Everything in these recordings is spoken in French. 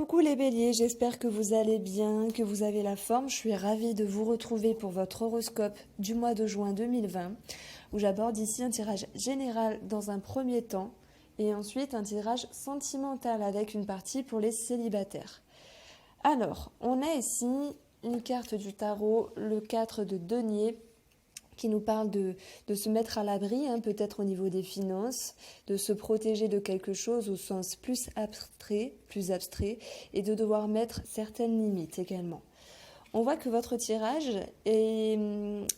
Coucou les béliers, j'espère que vous allez bien, que vous avez la forme. Je suis ravie de vous retrouver pour votre horoscope du mois de juin 2020, où j'aborde ici un tirage général dans un premier temps et ensuite un tirage sentimental avec une partie pour les célibataires. Alors, on a ici une carte du tarot, le 4 de denier, qui nous parle de se mettre à l'abri, peut-être au niveau des finances, de se protéger de quelque chose au sens plus abstrait, et de devoir mettre certaines limites également. On voit que votre tirage est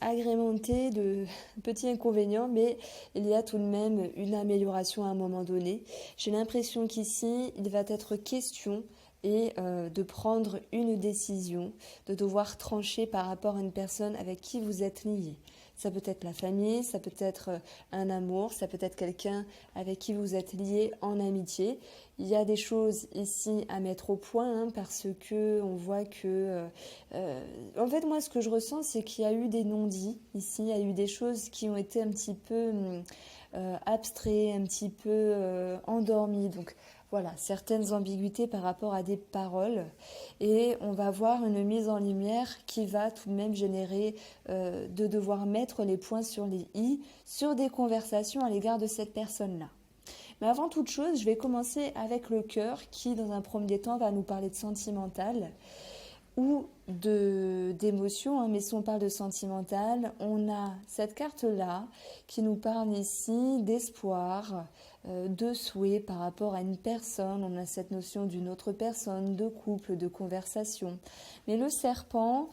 agrémenté de petits inconvénients, mais il y a tout de même une amélioration à un moment donné. J'ai l'impression qu'ici, il va être question de prendre une décision, de devoir trancher par rapport à une personne avec qui vous êtes lié. Ça peut être la famille, ça peut être un amour, ça peut être quelqu'un avec qui vous êtes lié en amitié. Il y a des choses ici à mettre au point parce que on voit que... en fait, moi, ce que je ressens, c'est qu'il y a eu des non-dits ici. Il y a eu des choses qui ont été un petit peu abstraites, un petit peu endormies. Donc, voilà, certaines ambiguïtés par rapport à des paroles. Et on va voir une mise en lumière qui va tout de même générer de devoir mettre les points sur les i sur des conversations à l'égard de cette personne-là. Mais avant toute chose, je vais commencer avec le cœur qui, dans un premier temps, va nous parler de sentimental ou d'émotion, mais si on parle de sentimental, on a cette carte-là qui nous parle ici d'espoir, de souhait par rapport à une personne. On a cette notion d'une autre personne, de couple, de conversation. Mais le serpent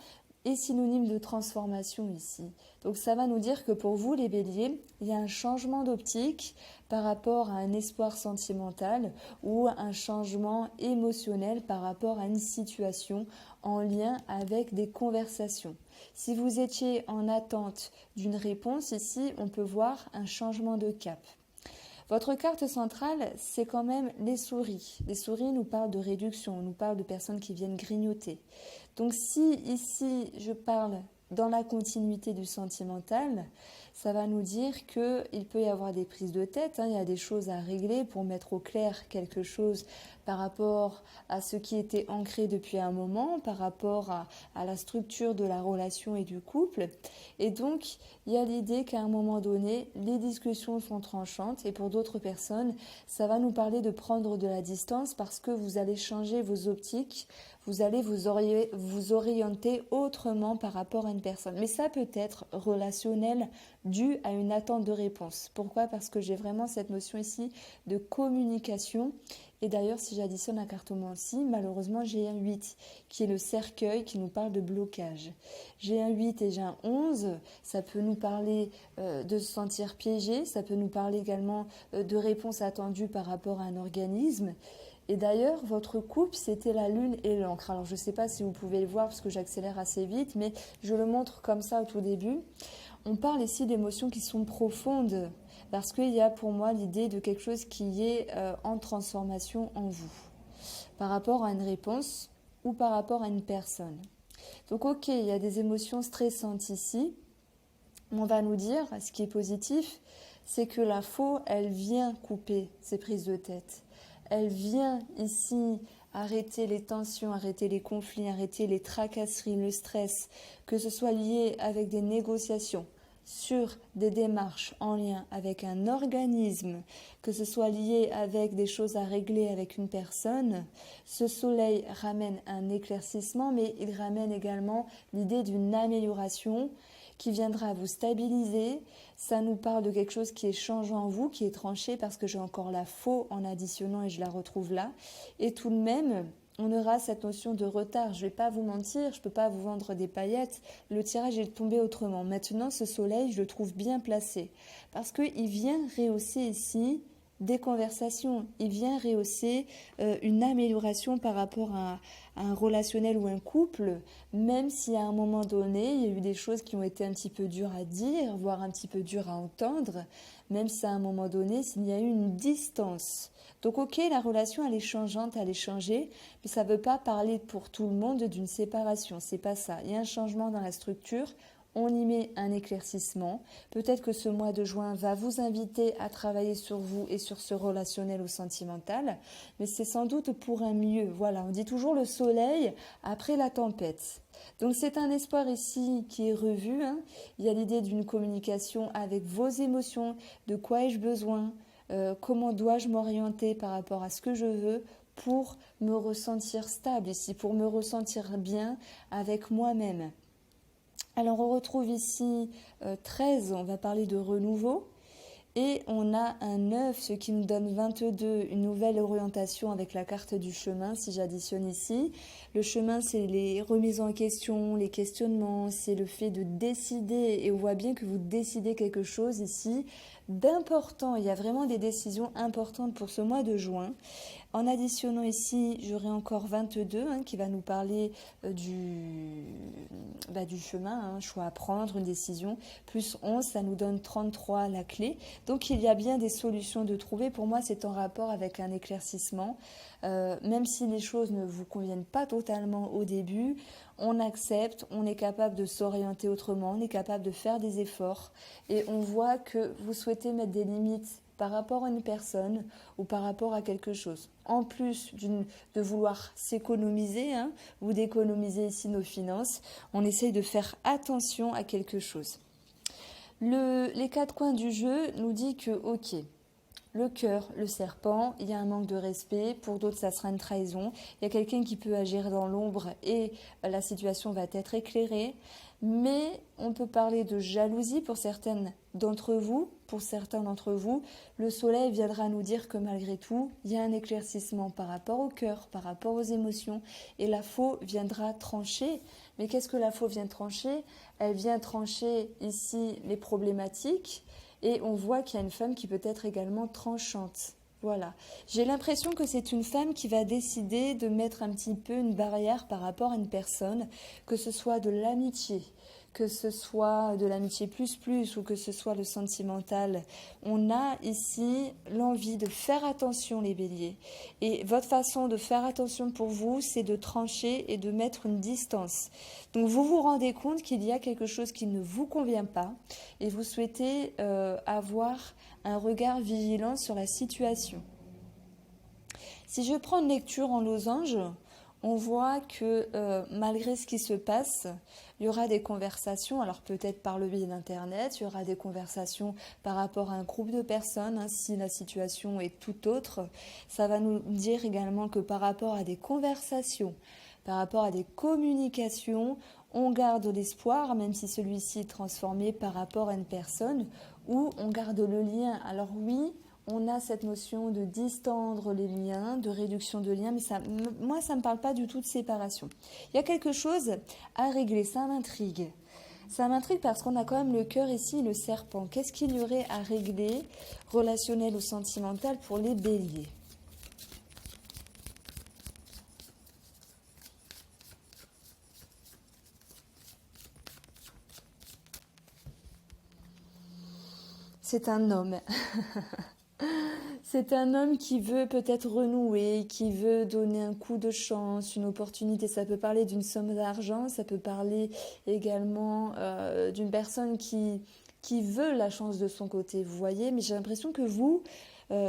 est synonyme de transformation ici. Donc ça va nous dire que pour vous, les béliers, il y a un changement d'optique par rapport à un espoir sentimental ou un changement émotionnel par rapport à une situation en lien avec des conversations. Si vous étiez en attente d'une réponse, ici, on peut voir un changement de cap. Votre carte centrale, c'est quand même les souris. Les souris nous parlent de réduction, nous parlent de personnes qui viennent grignoter. Donc si ici, je parle dans la continuité du sentimental, ça va nous dire qu'il peut y avoir des prises de tête, il y a des choses à régler pour mettre au clair quelque chose par rapport à ce qui était ancré depuis un moment, par rapport à la structure de la relation et du couple. Et donc, il y a l'idée qu'à un moment donné, les discussions sont tranchantes et pour d'autres personnes, ça va nous parler de prendre de la distance parce que vous allez changer vos optiques, vous allez vous orienter autrement par rapport à une personne. Mais ça peut être relationnel dû à une attente de réponse. Pourquoi ? Parce que j'ai vraiment cette notion ici de communication. Et d'ailleurs, si j'additionne la carte aussi, malheureusement, j'ai un 8 qui est le cercueil qui nous parle de blocage. J'ai un 8 et j'ai un 11, ça peut nous parler de se sentir piégé, ça peut nous parler également de réponses attendues par rapport à un organisme. Et d'ailleurs, votre couple, c'était la lune et l'encre. Alors, je ne sais pas si vous pouvez le voir parce que j'accélère assez vite, mais je le montre comme ça au tout début. On parle ici d'émotions qui sont profondes parce qu'il y a pour moi l'idée de quelque chose qui est en transformation en vous par rapport à une réponse ou par rapport à une personne. Donc, ok, il y a des émotions stressantes ici. On va nous dire, ce qui est positif, c'est que la faux, elle vient couper ces prises de tête. Elle vient ici arrêter les tensions, arrêter les conflits, arrêter les tracasseries, le stress, que ce soit lié avec des négociations sur des démarches en lien avec un organisme, que ce soit lié avec des choses à régler avec une personne. Ce soleil ramène un éclaircissement, mais il ramène également l'idée d'une amélioration qui viendra vous stabiliser. Ça nous parle de quelque chose qui est changeant en vous, qui est tranché, parce que j'ai encore la faux en additionnant et je la retrouve là. Et tout de même, on aura cette notion de retard. Je ne vais pas vous mentir, je ne peux pas vous vendre des paillettes. Le tirage est tombé autrement. Maintenant, ce soleil, je le trouve bien placé, parce qu'il vient rehausser ici des conversations. Il vient rehausser une amélioration par rapport à un relationnel ou un couple, même si à un moment donné, il y a eu des choses qui ont été un petit peu dures à dire, voire un petit peu dures à entendre, même si à un moment donné, il y a eu une distance. Donc ok, la relation, elle est changeante, elle est changée, mais ça ne veut pas parler pour tout le monde d'une séparation, c'est pas ça. Il y a un changement dans la structure, on y met un éclaircissement. Peut-être que ce mois de juin va vous inviter à travailler sur vous et sur ce relationnel ou sentimental, mais c'est sans doute pour un mieux. Voilà, on dit toujours le soleil après la tempête. Donc c'est un espoir ici qui est revu, hein. Il y a l'idée d'une communication avec vos émotions, de quoi ai-je besoin, comment dois-je m'orienter par rapport à ce que je veux pour me ressentir stable ici, pour me ressentir bien avec moi-même. Alors on retrouve ici 13, on va parler de renouveau. Et on a un 9, ce qui nous donne 22, une nouvelle orientation avec la carte du chemin, si j'additionne ici. Le chemin, c'est les remises en question, les questionnements, c'est le fait de décider. Et on voit bien que vous décidez quelque chose ici d'important. Il y a vraiment des décisions importantes pour ce mois de juin. En additionnant ici, j'aurai encore 22 qui va nous parler du chemin, choix à prendre, une décision. Plus 11, ça nous donne 33, la clé. Donc il y a bien des solutions de trouver. Pour moi, c'est en rapport avec un éclaircissement. Même si les choses ne vous conviennent pas totalement au début, on accepte, on est capable de s'orienter autrement, on est capable de faire des efforts. Et on voit que vous souhaitez mettre des limites par rapport à une personne ou par rapport à quelque chose. En plus de vouloir s'économiser ou d'économiser ici nos finances, on essaye de faire attention à quelque chose. Les 4 coins du jeu nous dit que, ok, le cœur, le serpent, il y a un manque de respect, pour d'autres ça sera une trahison, il y a quelqu'un qui peut agir dans l'ombre et la situation va être éclairée, mais on peut parler de jalousie pour certains d'entre vous, le soleil viendra nous dire que malgré tout, il y a un éclaircissement par rapport au cœur, par rapport aux émotions, et la faux viendra trancher. Mais qu'est-ce que la faux vient trancher ? Elle vient trancher ici les problématiques, et on voit qu'il y a une femme qui peut être également tranchante. Voilà. J'ai l'impression que c'est une femme qui va décider de mettre un petit peu une barrière par rapport à une personne, que ce soit de l'amitié, que ce soit de l'amitié plus ou que ce soit le sentimental. On a ici l'envie de faire attention, les béliers. Et votre façon de faire attention pour vous, c'est de trancher et de mettre une distance. Donc vous vous rendez compte qu'il y a quelque chose qui ne vous convient pas et vous souhaitez avoir un regard vigilant sur la situation. Si je prends une lecture en losange, on voit que malgré ce qui se passe, il y aura des conversations, alors peut-être par le biais d'Internet, il y aura des conversations par rapport à un groupe de personnes, si la situation est tout autre. Ça va nous dire également que par rapport à des conversations, par rapport à des communications, on garde l'espoir, même si celui-ci est transformé par rapport à une personne, ou on garde le lien. Alors oui, on a cette notion de distendre les liens, de réduction de liens, mais moi, ça ne me parle pas du tout de séparation. Il y a quelque chose à régler, ça m'intrigue. Ça m'intrigue parce qu'on a quand même le cœur ici, le serpent. Qu'est-ce qu'il y aurait à régler, relationnel ou sentimental, pour les béliers ? C'est un homme. C'est un homme qui veut peut-être renouer, qui veut donner un coup de chance, une opportunité. Ça peut parler d'une somme d'argent, ça peut parler également d'une personne qui veut la chance de son côté, vous voyez. Mais j'ai l'impression que vous,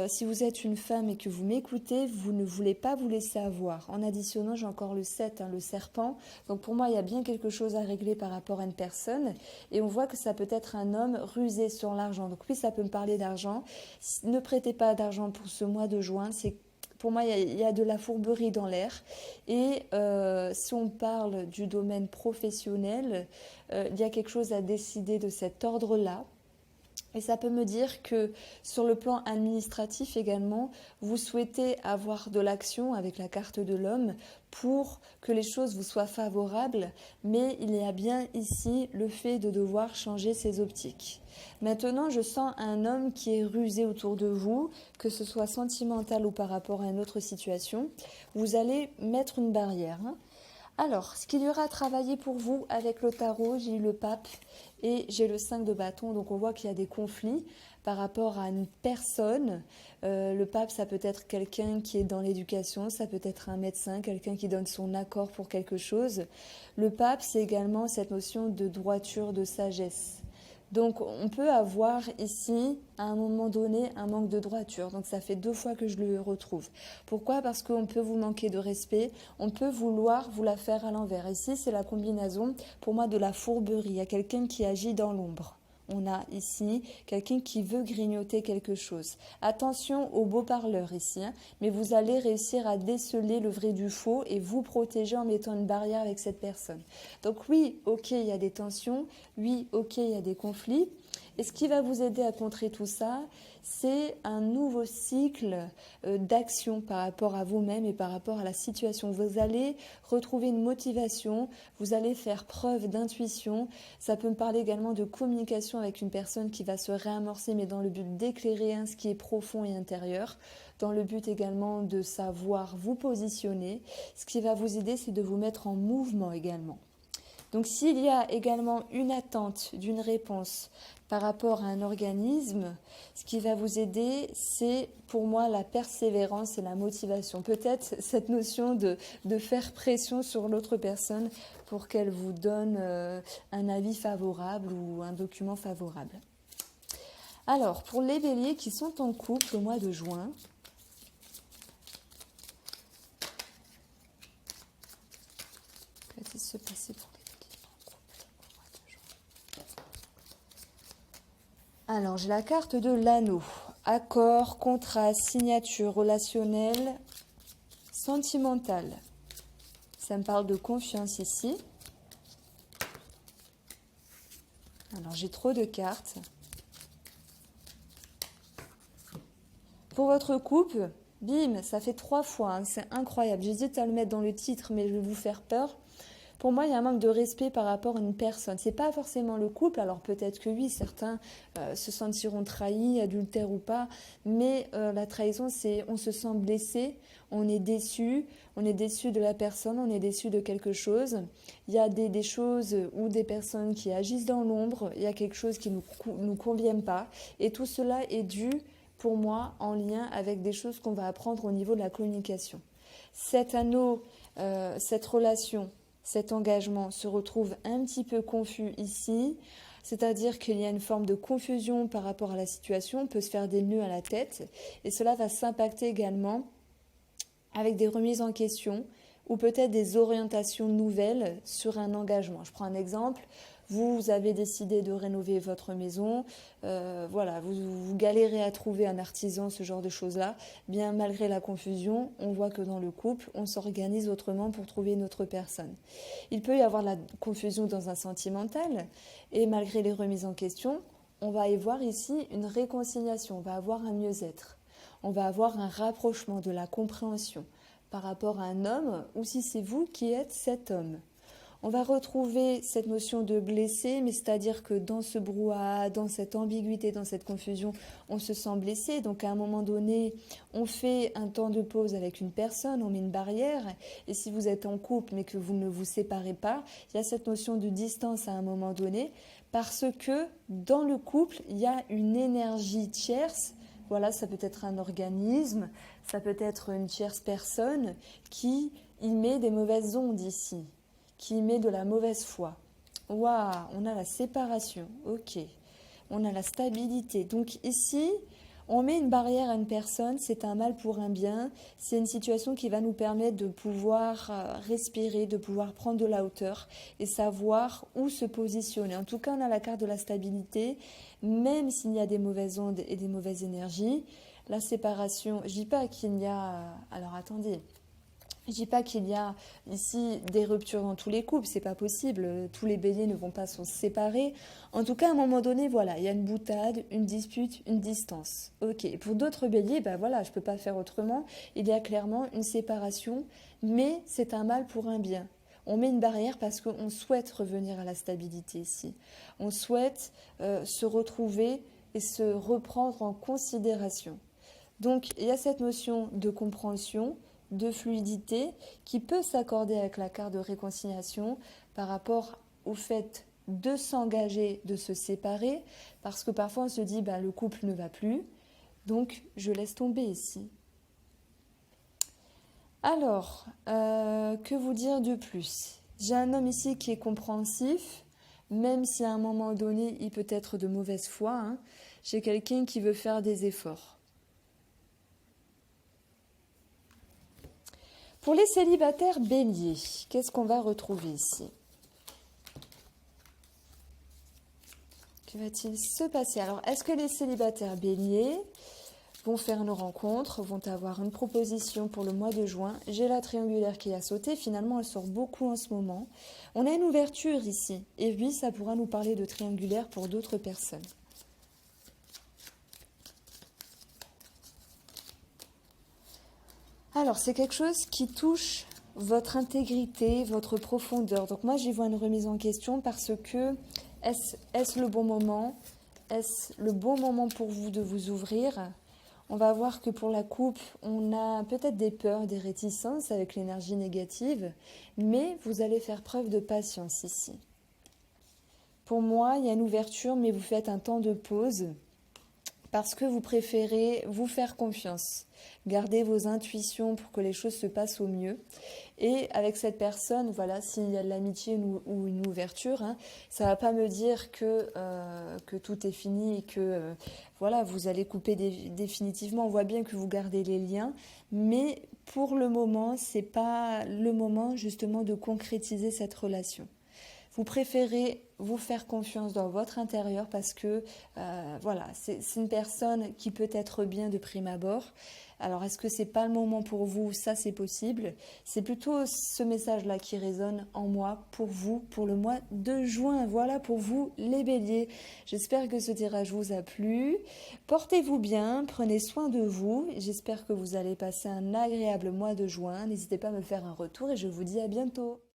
si vous êtes une femme et que vous m'écoutez, vous ne voulez pas vous laisser avoir. En additionnant, j'ai encore le 7, le serpent. Donc pour moi, il y a bien quelque chose à régler par rapport à une personne. Et on voit que ça peut être un homme rusé sur l'argent. Donc oui, ça peut me parler d'argent. Ne prêtez pas d'argent pour ce mois de juin. Pour moi, il y a de la fourberie dans l'air. Et si on parle du domaine professionnel, il y a quelque chose à décider de cet ordre-là. Et ça peut me dire que sur le plan administratif également, vous souhaitez avoir de l'action avec la carte de l'homme pour que les choses vous soient favorables, mais il y a bien ici le fait de devoir changer ses optiques. Maintenant, je sens un homme qui est rusé autour de vous, que ce soit sentimental ou par rapport à une autre situation. Vous allez mettre une barrière. Alors, ce qu'il y aura à travailler pour vous avec le tarot, j'ai eu le pape et j'ai le 5 de bâton. Donc on voit qu'il y a des conflits par rapport à une personne. Le pape, ça peut être quelqu'un qui est dans l'éducation, ça peut être un médecin, quelqu'un qui donne son accord pour quelque chose. Le pape, c'est également cette notion de droiture, de sagesse. Donc on peut avoir ici, à un moment donné, un manque de droiture. Donc ça fait 2 fois que je le retrouve. Pourquoi? Parce qu'on peut vous manquer de respect, on peut vouloir vous la faire à l'envers. Ici, c'est la combinaison, pour moi, de la fourberie. Il y a quelqu'un qui agit dans l'ombre. On a ici quelqu'un qui veut grignoter quelque chose. Attention aux beaux parleurs ici, hein, mais vous allez réussir à déceler le vrai du faux et vous protéger en mettant une barrière avec cette personne. Donc oui, ok, il y a des tensions, oui, ok, il y a des conflits. Et ce qui va vous aider à contrer tout ça, c'est un nouveau cycle d'action par rapport à vous-même et par rapport à la situation. Vous allez retrouver une motivation, vous allez faire preuve d'intuition. Ça peut me parler également de communication avec une personne qui va se réamorcer, mais dans le but d'éclairer ce qui est profond et intérieur, dans le but également de savoir vous positionner. Ce qui va vous aider, c'est de vous mettre en mouvement également. Donc s'il y a également une attente d'une réponse par rapport à un organisme, ce qui va vous aider, c'est pour moi la persévérance et la motivation. Peut-être cette notion de faire pression sur l'autre personne pour qu'elle vous donne un avis favorable ou un document favorable. Alors, pour les béliers qui sont en couple au mois de juin, qu'est-ce qui se passait pour les béliers en couple au mois de juin? Alors, j'ai la carte de l'anneau. Accord, contrat, signature relationnelle, sentimentale. Ça me parle de confiance ici. Alors, j'ai trop de cartes. Pour votre couple, bim, ça fait 3 fois. Hein, c'est incroyable. J'hésite à le mettre dans le titre, mais je vais vous faire peur. Pour moi, il y a un manque de respect par rapport à une personne. C'est pas forcément le couple, alors peut-être que oui, certains se sentiront trahis, adultères ou pas, mais la trahison, c'est on se sent blessé, on est déçu de la personne, on est déçu de quelque chose. Il y a des choses ou des personnes qui agissent dans l'ombre, il y a quelque chose qui nous convient pas, et tout cela est dû, pour moi, en lien avec des choses qu'on va apprendre au niveau de la communication. Cet anneau, cette relation, cet engagement se retrouve un petit peu confus ici, c'est-à-dire qu'il y a une forme de confusion par rapport à la situation, on peut se faire des nœuds à la tête, et cela va s'impacter également avec des remises en question ou peut-être des orientations nouvelles sur un engagement. Je prends un exemple. Vous avez décidé de rénover votre maison, voilà, vous galérez à trouver un artisan, ce genre de choses-là. Bien malgré la confusion, on voit que dans le couple, on s'organise autrement pour trouver une autre personne. Il peut y avoir de la confusion dans un sentimental, et malgré les remises en question, on va y voir ici une réconciliation, on va avoir un mieux-être, on va avoir un rapprochement de la compréhension par rapport à un homme, ou si c'est vous qui êtes cet homme. On va retrouver cette notion de blessé, mais c'est-à-dire que dans ce brouhaha, dans cette ambiguïté, dans cette confusion, on se sent blessé. Donc à un moment donné, on fait un temps de pause avec une personne, on met une barrière. Et si vous êtes en couple, mais que vous ne vous séparez pas, il y a cette notion de distance à un moment donné, parce que dans le couple, il y a une énergie tierce. Voilà, ça peut être un organisme, ça peut être une tierce personne qui y met des mauvaises ondes ici, qui met de la mauvaise foi. Waouh, on a la séparation, ok. On a la stabilité. Donc ici, on met une barrière à une personne, c'est un mal pour un bien. C'est une situation qui va nous permettre de pouvoir respirer, de pouvoir prendre de la hauteur et savoir où se positionner. En tout cas, on a la carte de la stabilité, même s'il y a des mauvaises ondes et des mauvaises énergies. La séparation, je dis pas qu'il y a... Alors attendez... Je dis pas qu'il y a ici des ruptures dans tous les couples, c'est pas possible, tous les béliers ne vont pas se séparer. En tout cas, à un moment donné, voilà, il y a une boutade, une dispute, une distance. Ok, pour d'autres béliers, ben voilà, je peux pas faire autrement, il y a clairement une séparation, mais c'est un mal pour un bien. On met une barrière parce qu'on souhaite revenir à la stabilité ici. On souhaite se retrouver et se reprendre en considération. Donc, il y a cette notion de compréhension, de fluidité qui peut s'accorder avec la carte de réconciliation par rapport au fait de s'engager, de se séparer, parce que parfois on se dit le couple ne va plus, donc je laisse tomber ici. Alors, que vous dire de plus? J'ai un homme ici qui est compréhensif, même si à un moment donné il peut être de mauvaise foi, hein. J'ai quelqu'un qui veut faire des efforts. Pour les célibataires béliers, qu'est-ce qu'on va retrouver ici? Que va-t-il se passer? Alors, est-ce que les célibataires béliers vont faire une rencontre, vont avoir une proposition pour le mois de juin? J'ai la triangulaire qui a sauté, finalement elle sort beaucoup en ce moment. On a une ouverture ici, et oui, ça pourra nous parler de triangulaire pour d'autres personnes. Alors, c'est quelque chose qui touche votre intégrité, votre profondeur. Donc moi, j'y vois une remise en question parce que est-ce le bon moment? Est-ce le bon moment pour vous de vous ouvrir? On va voir que pour la coupe, on a peut-être des peurs, des réticences avec l'énergie négative, mais vous allez faire preuve de patience ici. Pour moi, il y a une ouverture, mais vous faites un temps de pause parce que vous préférez vous faire confiance. Gardez vos intuitions pour que les choses se passent au mieux. Et avec cette personne, voilà, s'il y a de l'amitié ou une ouverture, hein, ça ne va pas me dire que tout est fini et que voilà, vous allez couper définitivement. On voit bien que vous gardez les liens, mais pour le moment, ce n'est pas le moment justement de concrétiser cette relation. Vous préférez vous faire confiance dans votre intérieur parce que voilà, c'est une personne qui peut être bien de prime abord. Alors, est-ce que c'est pas le moment pour vous? Ça, c'est possible. C'est plutôt ce message-là qui résonne en moi pour vous, pour le mois de juin. Voilà pour vous, les béliers. J'espère que ce tirage vous a plu. Portez-vous bien, prenez soin de vous. J'espère que vous allez passer un agréable mois de juin. N'hésitez pas à me faire un retour et je vous dis à bientôt.